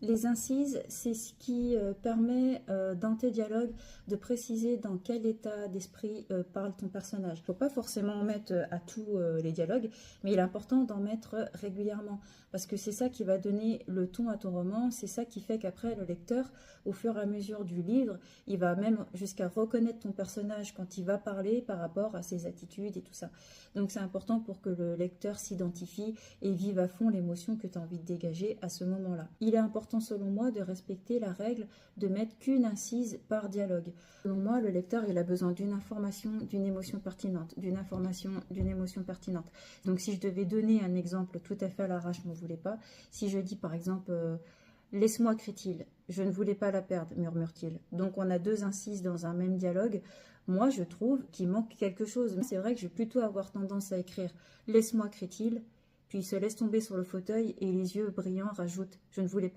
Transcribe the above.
Les incises, c'est ce qui permet dans tes dialogues de préciser dans quel état d'esprit parle ton personnage. Il ne faut pas forcément en mettre à tous les dialogues, mais il est important d'en mettre régulièrement, parce que c'est ça qui va donner le ton à ton roman, c'est ça qui fait qu'après le lecteur, au fur et à mesure du livre, il va même jusqu'à reconnaître ton personnage quand il va parler par rapport à ses attitudes et tout ça. Donc c'est important pour que le lecteur s'identifie et vive à fond l'émotion que tu as envie de dégager à ce moment-là. Il est important selon moi de respecter la règle de mettre qu'une incise par dialogue. Selon moi, le lecteur il a besoin d'une information, d'une émotion pertinente, d'une information, d'une émotion pertinente. Donc si je devais donner un exemple tout à fait à l'arrache, je ne voulais pas, si je dis par exemple laisse-moi, crie-t-il, je ne voulais pas la perdre, murmure-t-il. Donc on a deux incises dans un même dialogue. Moi je trouve qu'il manque quelque chose. C'est vrai que je vais plutôt avoir tendance à écrire laisse-moi, crie-t-il, puis il se laisse tomber sur le fauteuil et les yeux brillants rajoutent je ne voulais pas